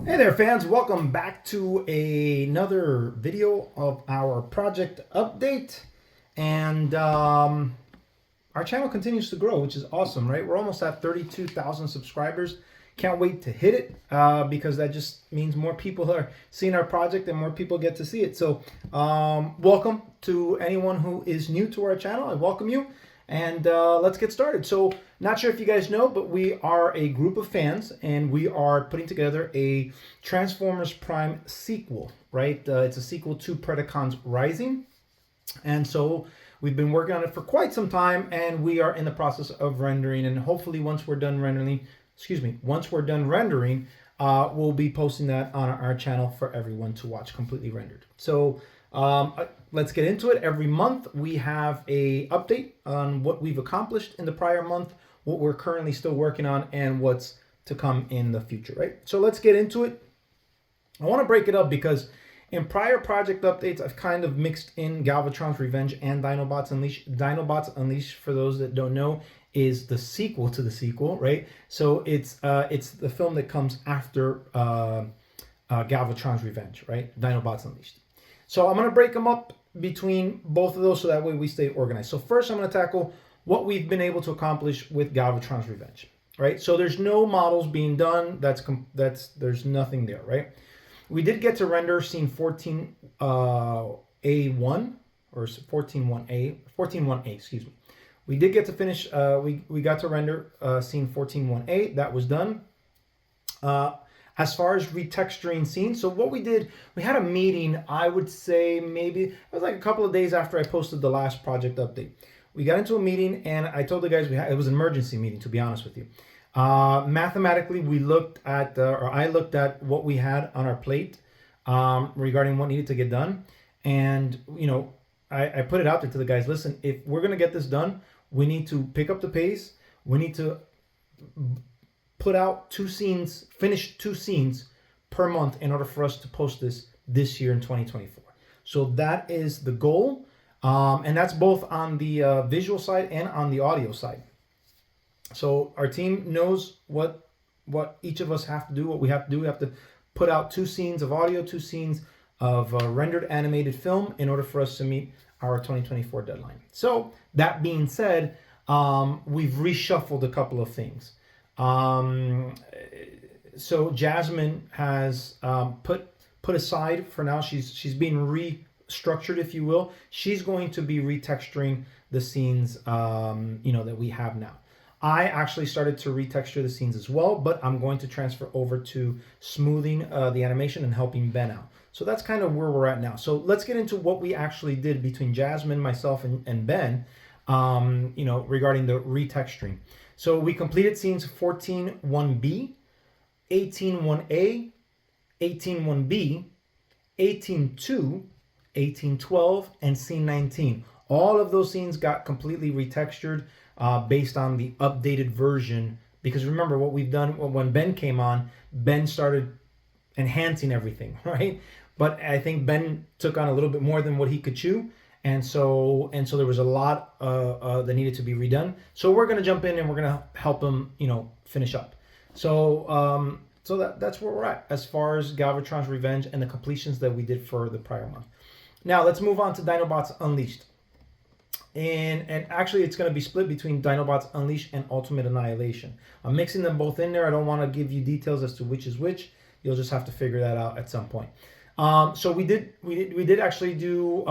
Hey there fans, welcome back to another video of our project update. And our channel continues to grow, which is awesome, right? We're almost at 32,000 subscribers. Can't wait to hit it because that just means more people are seeing our project and more people get to see it. So welcome to anyone who is new to our channel. I welcome you. And let's get started. So not sure if you guys know, but we are a group of fans and we are putting together a Transformers Prime sequel, right? It's a sequel to Predacons Rising. And so we've been working on it for quite some time and we are in the process of rendering, and hopefully once we're done rendering, we'll be posting that on our channel for everyone to watch completely rendered. So let's get into it. Every month we have a update on what we've accomplished in the prior month, what we're currently still working on, and what's to come in the future, right? So let's get into it. I want to break it up because in prior project updates, I've kind of mixed in Galatron Revenge and Dinobots Unleashed. Dinobots Unleashed, for those that don't know, is the sequel to the sequel, right? So it's the film that comes after Galatron's Revenge, right? Dinobots Unleashed. So I'm going to break them up between both of those so that way we stay organized. So first I'm going to tackle what we've been able to accomplish with Galatron's Revenge, right? So there's no models being done. There's nothing there, right? We did get to render scene 14A1 or 14.1A, excuse me. We did get to finish, we got to render scene 14.1A. That was done. As far as retexturing scenes, so what we did, we had a meeting, I would say maybe, it was like a couple of days after I posted the last project update. We got into a meeting and I told the guys, it was an emergency meeting, to be honest with you. Mathematically, we looked at, or I looked at what we had on our plate regarding what needed to get done. And, you know, I put it out there to the guys, listen, if we're going to get this done, we need to pick up the pace. We need to put out finish two scenes per month in order for us to post this year in 2024. So that is the goal. And that's both on the visual side and on the audio side. So our team knows what each of us have to do, what we have to do. We have to put out 2 scenes of audio, 2 scenes of rendered animated film in order for us to meet our 2024 deadline. So that being said, we've reshuffled a couple of things. So Jasmine has put aside for now. She's being restructured, if you will. She's going to be retexturing the scenes, that we have now. I actually started to retexture the scenes as well, but I'm going to transfer over to smoothing the animation and helping Ben out. So that's kind of where we're at now. So let's get into what we actually did between Jasmine, myself, and Ben, regarding the retexturing. So we completed scenes 14.1b, 18.1a, 18.1b, 18.2, 18.12, and scene 19. All of those scenes got completely retextured based on the updated version. Because remember what we've done when Ben came on, Ben started enhancing everything, right? But I think Ben took on a little bit more than what he could chew. And so there was a lot that needed to be redone. So we're going to jump in and we're going to help him, finish up. So that's where we're at as far as Galatron's Revenge and the completions that we did for the prior month. Now let's move on to Dinobots Unleashed. And actually it's going to be split between Dinobots Unleashed and Ultimate Annihilation. I'm mixing them both in there. I don't want to give you details as to which is which. You'll just have to figure that out at some point. So we did actually do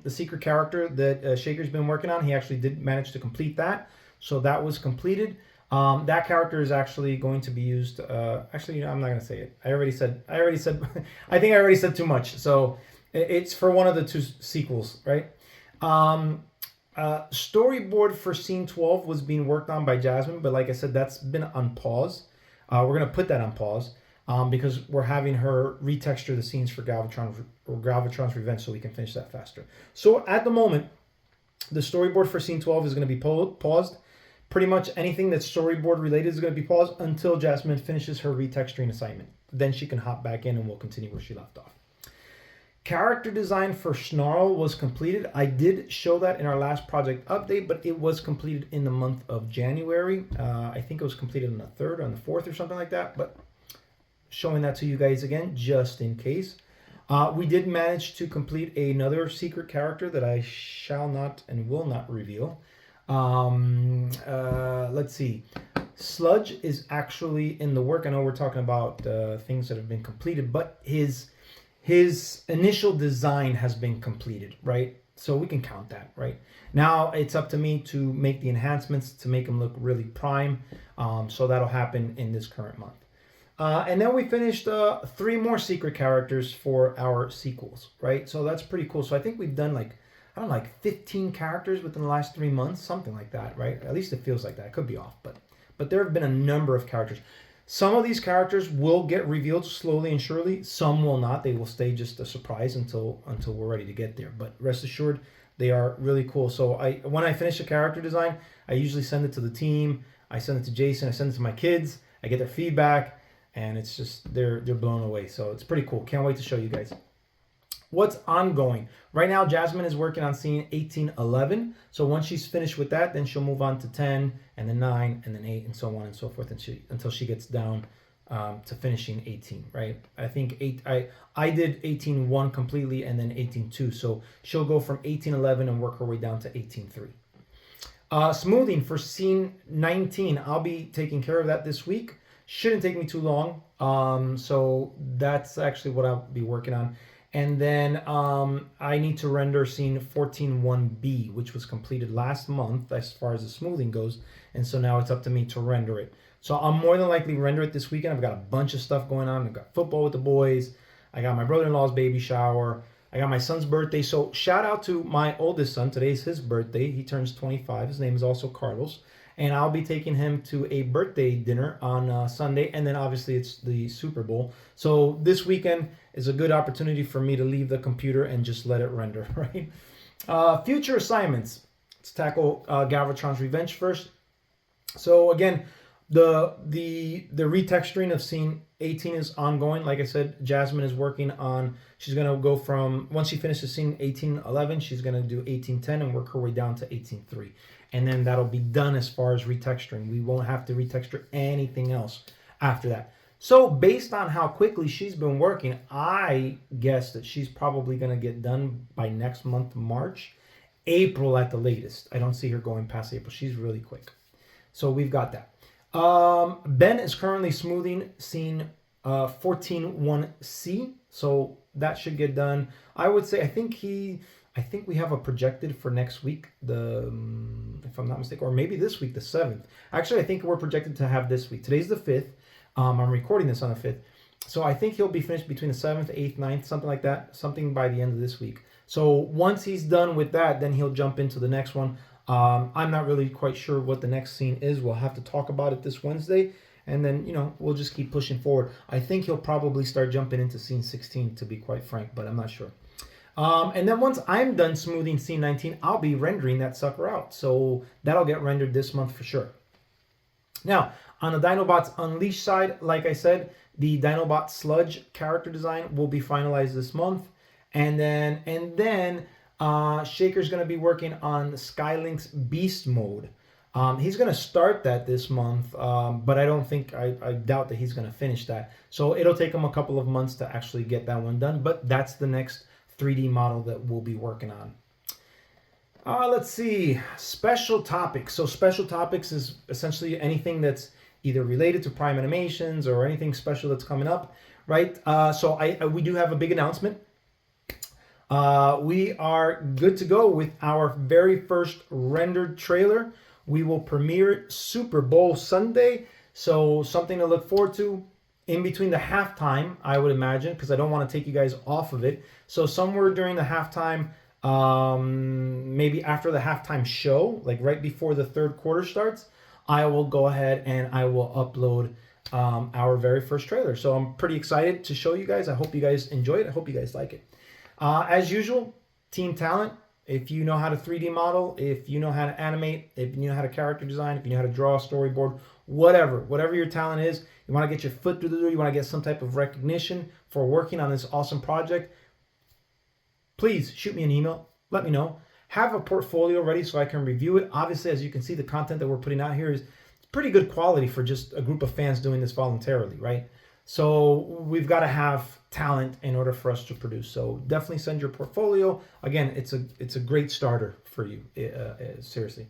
the secret character that Shaker's been working on. He actually did manage to complete that. So that was completed. That character is actually going to be used. Actually, I'm not going to say it. I already said, I think I already said too much. So it's for one of the 2 sequels, right? Storyboard for scene 12 was being worked on by Jasmine, but like I said, that's been on pause. We're going to put that on pause. Because we're having her retexture the scenes for Galatron's Revenge so we can finish that faster. So at the moment, the storyboard for scene 12 is going to be paused. Pretty much anything that's storyboard related is going to be paused until Jasmine finishes her retexturing assignment. Then she can hop back in and we'll continue where she left off. Character design for Snarl was completed. I did show that in our last project update, but it was completed in the month of January. I think it was completed on the 3rd or on the 4th or something like that. But showing that to you guys again, just in case. We did manage to complete another secret character that I shall not and will not reveal. Let's see. Sludge is actually in the work. I know we're talking about things that have been completed, but his initial design has been completed, right? So we can count that, right? Now it's up to me to make the enhancements to make him look really prime. So that'll happen in this current month. And then we finished 3 more secret characters for our sequels, right? So that's pretty cool. So I think we've done like, I don't know, like 15 characters within the last 3 months, something like that, right? At least it feels like that. It could be off, but there have been a number of characters. Some of these characters will get revealed slowly and surely. Some will not. They will stay just a surprise until we're ready to get there. But rest assured, they are really cool. So when I finish a character design, I usually send it to the team. I send it to Jason. I send it to my kids. I get their feedback, and it's just they're blown away. So it's pretty cool. Can't wait to show you guys. What's ongoing? Right now, Jasmine is working on scene 1811. So once she's finished with that, then she'll move on to 10, and then 9, and then 8, and so on and so forth, until she gets down to finishing 18, right? I think I did 18.1 completely, and then 18.2. So she'll go from 18.11 and work her way down to 18.3. Smoothing for scene 19. I'll be taking care of that this week. Shouldn't take me too long. So that's actually what I'll be working on. And then I need to render scene 14.1b, which was completed last month as far as the smoothing goes. And so now it's up to me to render it. So I'll more than likely render it this weekend. I've got a bunch of stuff going on. I've got football with the boys. I got my brother-in-law's baby shower. I got my son's birthday. So shout out to my oldest son. Today's his birthday. He turns 25. His name is also Carlos. And I'll be taking him to a birthday dinner on Sunday. And then obviously it's the Super Bowl. So this weekend is a good opportunity for me to leave the computer and just let it render, right? Future assignments. Let's tackle Galatron's Revenge first. So again, the retexturing of scene 18 is ongoing. Like I said, Jasmine is working on, she's going to go from, once she finishes scene 1811, she's going to do 1810 and work her way down to 18.3. And then that'll be done as far as retexturing. We won't have to retexture anything else after that. So based on how quickly she's been working, I guess that she's probably going to get done by next month, March, April at the latest. I don't see her going past April. She's really quick. So we've got that. Ben is currently smoothing scene 14.1c. So that should get done. I would say, I think we have a projected for next week, if I'm not mistaken, or maybe this week, the 7th. Actually, I think we're projected to have this week. Today's the 5th. I'm recording this on the 5th. So I think he'll be finished between the 7th, 8th, 9th, something like that, something by the end of this week. So once he's done with that, then he'll jump into the next one. I'm not really quite sure what the next scene is. We'll have to talk about it this Wednesday. And then, we'll just keep pushing forward. I think he'll probably start jumping into scene 16, to be quite frank, but I'm not sure. And then once I'm done smoothing scene 19, I'll be rendering that sucker out. So that'll get rendered this month for sure. Now, on the Dinobots Unleashed side, like I said, the Dinobot Sludge character design will be finalized this month. And then Shaker's going to be working on Skylink's Beast Mode. He's going to start that this month, but I doubt that he's going to finish that. So it'll take him a couple of months to actually get that one done, but that's the next 3D model that we'll be working on. Let's see, special topics. So special topics is essentially anything that's either related to Prime Animations or anything special that's coming up, right? So we do have a big announcement. We are good to go with our very first rendered trailer. We will premiere it Super Bowl Sunday, so something to look forward to. In between the halftime, I would imagine, because I don't want to take you guys off of it. So somewhere during the halftime, maybe after the halftime show, like right before the third quarter starts, I will go ahead and I will upload our very first trailer. So I'm pretty excited to show you guys. I hope you guys enjoy it. I hope you guys like it. As usual, Team Talent. If you know how to 3D model, if you know how to animate, if you know how to character design, if you know how to draw a storyboard, whatever your talent is, you want to get your foot through the door, you want to get some type of recognition for working on this awesome project, please shoot me an email. Let me know. Have a portfolio ready so I can review it. Obviously, as you can see, the content that we're putting out here is pretty good quality for just a group of fans doing this voluntarily, right? So we've got to have talent in order for us to produce. So definitely send your portfolio. Again, it's a great starter for you. Seriously.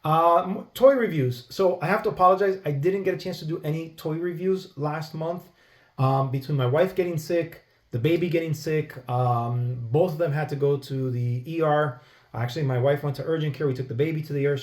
Toy reviews. So I have to apologize. I didn't get a chance to do any toy reviews last month. Between my wife getting sick, the baby getting sick, both of them had to go to the ER. Actually, my wife went to urgent care. We took the baby to the ER.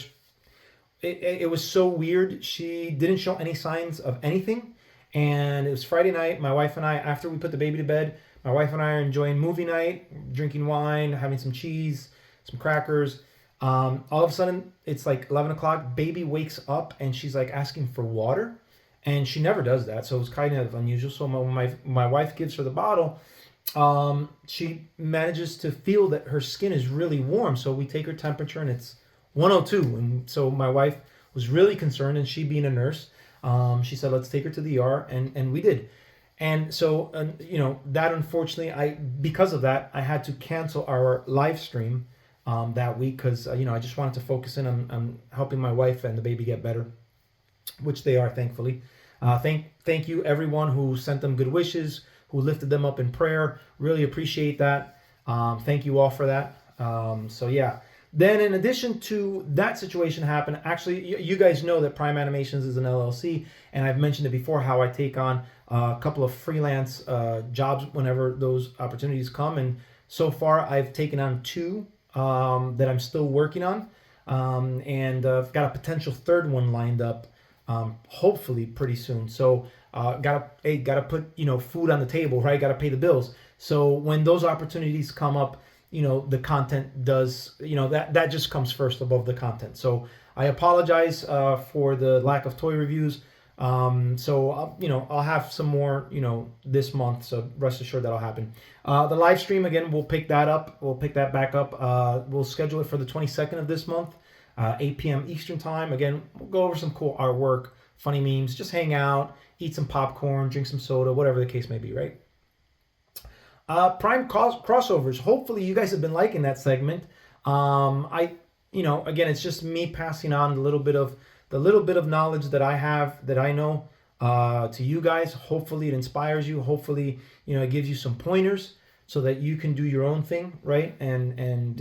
It was so weird. She didn't show any signs of anything. And it was Friday night. My wife and I, after we put the baby to bed, my wife and I are enjoying movie night, drinking wine, having some cheese, some crackers. All of a sudden, it's like 11 o'clock. Baby wakes up and she's like asking for water. And she never does that. So it was kind of unusual. So when my wife gives her the bottle, she manages to feel that her skin is really warm. So we take her temperature and it's 102. And so my wife was really concerned, and she being a nurse, she said, let's take her to the ER, and we did. And so, that unfortunately, because of that, I had to cancel our live stream that week because, I just wanted to focus in on helping my wife and the baby get better, which they are, thankfully. Thank you, everyone who sent them good wishes, who lifted them up in prayer. Really appreciate that. Thank you all for that. So, yeah. Then in addition to that situation happen, actually, you guys know that Prime Animations is an LLC, and I've mentioned it before how I take on a couple of freelance jobs whenever those opportunities come. And so far, I've taken on 2 that I'm still working on, and I've got a potential third one lined up, hopefully pretty soon. So gotta put food on the table, right? Gotta pay the bills. So when those opportunities come up, the content does, that just comes first above the content. So I apologize for the lack of toy reviews. So I'll have some more, this month. So rest assured that'll happen. The live stream, again, we'll pick that up. We'll pick that back up. We'll schedule it for the 22nd of this month, 8 p.m. Eastern time. Again, we'll go over some cool artwork, funny memes, just hang out, eat some popcorn, drink some soda, whatever the case may be, right? Prime crossovers. Hopefully you guys have been liking that segment. Again, it's just me passing on the little bit of knowledge that I have, that I know, to you guys. Hopefully it inspires you. Hopefully, it gives you some pointers so that you can do your own thing, right? And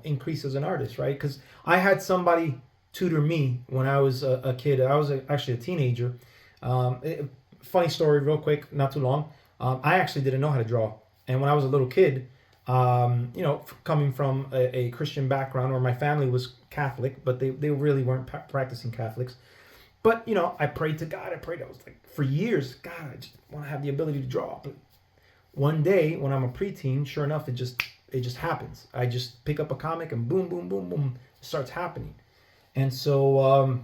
increase as an artist, right? Because I had somebody tutor me when I was a kid. I was actually a teenager. Funny story, real quick, not too long. I actually didn't know how to draw. And when I was a little kid, coming from a Christian background where my family was Catholic, but they really weren't practicing Catholics. But, I prayed to God. I was like, for years, God, I just want to have the ability to draw. But one day when I'm a preteen, sure enough, it just happens. I just pick up a comic and boom, boom, boom, boom, it starts happening. And so,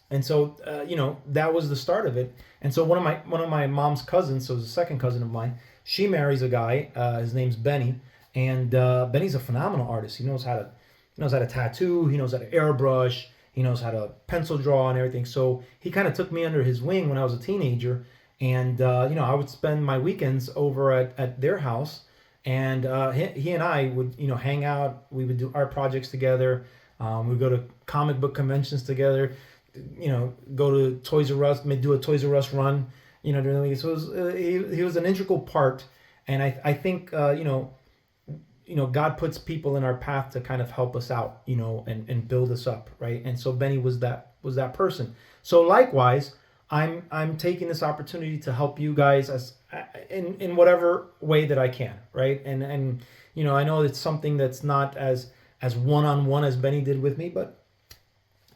that was the start of it. And so one of my mom's cousins, so it's a second cousin of mine, she marries a guy. His name's Benny, and Benny's a phenomenal artist. He knows how to tattoo. He knows how to airbrush. He knows how to pencil draw and everything. So he kind of took me under his wing when I was a teenager, and I would spend my weekends over at their house, and he and I would hang out. We would do art projects together. We'd go to comic book conventions together. Go to Toys R Us, do a Toys R Us run, during the week. So he was an integral part, and I think God puts people in our path to kind of help us out, and build us up, right? And so Benny was that person. So likewise, I'm taking this opportunity to help you guys as in whatever way that I can, right? And I know it's something that's not as one-on-one as Benny did with me, but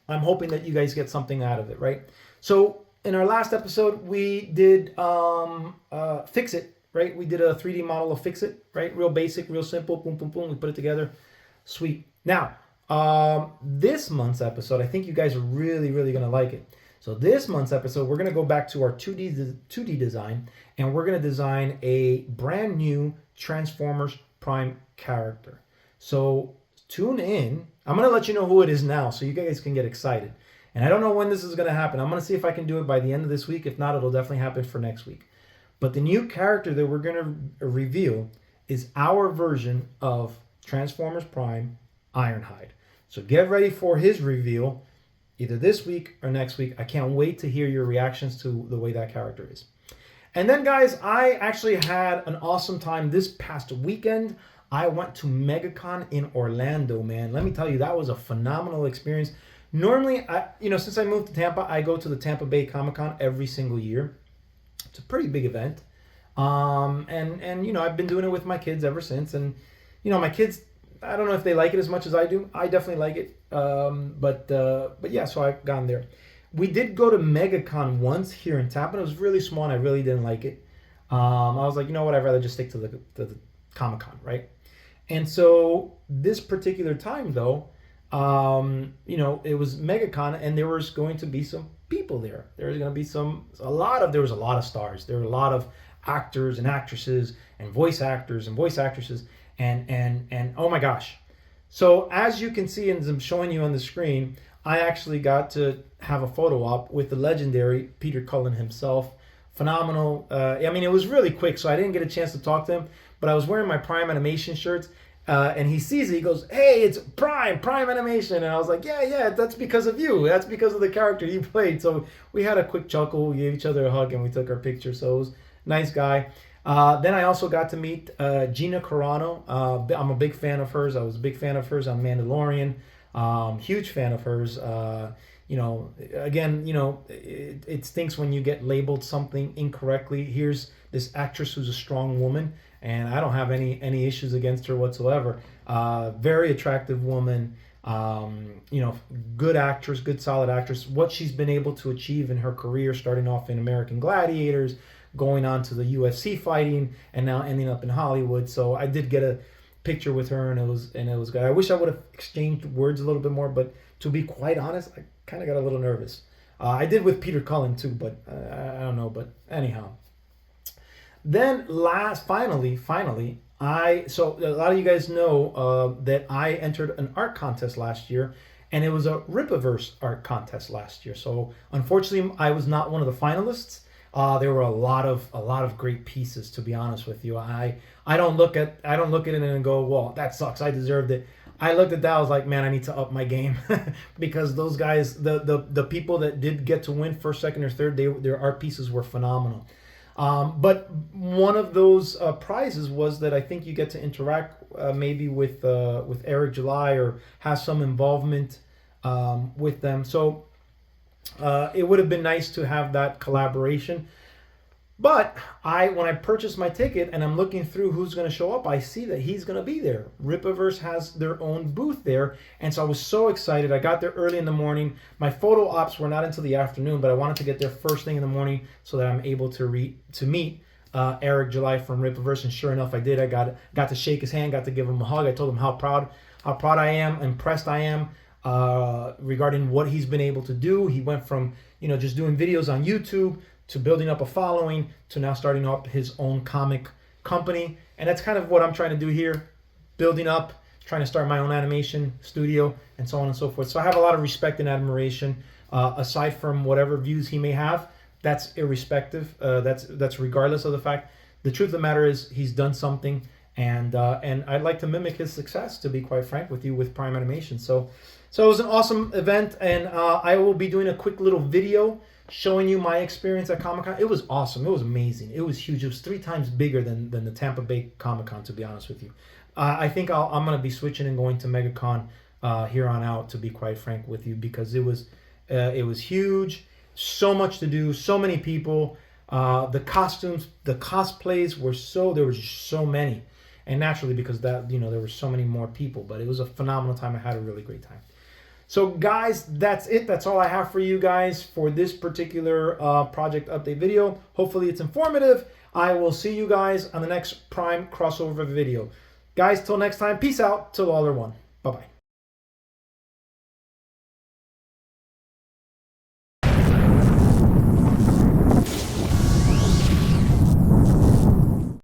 I'm hoping that you guys get something out of it, right? So in our last episode, we did Fix It, right? We did a 3D model of Fix It, right? Real basic, real simple, boom, boom, boom. We put it together. Sweet. Now, this month's episode, I think you guys are really, really going to like it. So this month's episode, we're going to go back to our 2D design, and we're going to design a brand new Transformers Prime character. So tune in. I'm going to let you know who it is now so you guys can get excited. And I don't know when this is going to happen. I'm going to see if I can do it by the end of this week. If not, it'll definitely happen for next week. But the new character that we're going to reveal is our version of Transformers Prime Ironhide. So get ready for his reveal. either this week or next week. I can't wait to hear your reactions to the way that character is. And then, guys, I actually had an awesome time this past weekend. I went to Megacon in Orlando, man. Let me tell you, that was a phenomenal experience. Normally, since I moved to Tampa, I go to the Tampa Bay Comic-Con every single year. It's a pretty big event. And I've been doing it with my kids ever since. And, my kids, I don't know if they like it as much as I do. I definitely like it. But yeah, so I've gone there. We did go to Megacon once here in Tampa. It was really small and I really didn't like it. I was like, you know what, I'd rather just stick to the Comic-Con, right? And so this particular time, though, it was Megacon and there was going to be some people there. There was going to be there was a lot of stars. There were a lot of actors and actresses and voice actors and voice actresses and oh my gosh. So as you can see, and I'm showing you on the screen, I actually got to have a photo op with the legendary Peter Cullen himself. Phenomenal. It was really quick, so I didn't get a chance to talk to him, but I was wearing my Prime Animation shirts, and he sees it. He goes, "Hey, it's Prime Animation." And I was like, yeah, that's because of you. That's because of the character you played. So we had a quick chuckle. We gave each other a hug, and we took our picture. So it was a nice guy. Then I also got to meet Gina Carano. I'm a big fan of hers. I was a big fan of hers on Mandalorian. Huge fan of hers. It stinks when you get labeled something incorrectly. Here's this actress who's a strong woman, and I don't have any issues against her whatsoever. Very attractive woman. Good actress, good solid actress. What she's been able to achieve in her career, starting off in American Gladiators, going on to the UFC fighting, and now ending up in Hollywood. So I did get a picture with her, and it was good. I wish I would have exchanged words a little bit more, but to be quite honest, I kind of got a little nervous. I did with Peter Cullen too, but I don't know. But anyhow, then finally, so a lot of you guys know that I entered an art contest last year, and it was a Rippaverse art contest last year. So unfortunately, I was not one of the finalists. There were a lot of great pieces, to be honest with you. I don't look at it and go, well, that sucks, I deserved it. I looked at that, I was like, man, I need to up my game because those guys, the people that did get to win first, second, or third, their art pieces were phenomenal. But one of those prizes was that I think you get to interact maybe with Eric July or have some involvement with them. So it would have been nice to have that collaboration. But when I purchased my ticket and I'm looking through who's going to show up, I see that he's going to be there. Rippaverse has their own booth there. And so I was so excited. I got there early in the morning. My photo ops were not until the afternoon, but I wanted to get there first thing in the morning so that I'm able to meet Eric July from Rippaverse. And sure enough, I did. I got to shake his hand, got to give him a hug. I told him how proud I am, impressed I am regarding what he's been able to do. He went from just doing videos on YouTube to building up a following to now starting up his own comic company. And that's kind of what I'm trying to do here, building up, trying to start my own animation studio and so on and so forth. So I have a lot of respect and admiration aside from whatever views he may have. That's irrespective. That's regardless of the fact. The truth of the matter is he's done something, and I'd like to mimic his success, to be quite frank with you, with Prime Animation. So it was an awesome event, and I will be doing a quick little video showing you my experience at Comic-Con. It was awesome. It was amazing. It was huge. It was 3 times bigger than the Tampa Bay Comic-Con, to be honest with you. I think I'm going to be switching and going to Megacon here on out, to be quite frank with you, because it was huge. So much to do. So many people. The costumes, the cosplays there were just so many. And naturally, because there were so many more people. But it was a phenomenal time. I had a really great time. So guys, that's it. That's all I have for you guys for this particular project update video. Hopefully it's informative. I will see you guys on the next Prime crossover video. Guys, till next time, peace out. Till all are one. Bye-bye.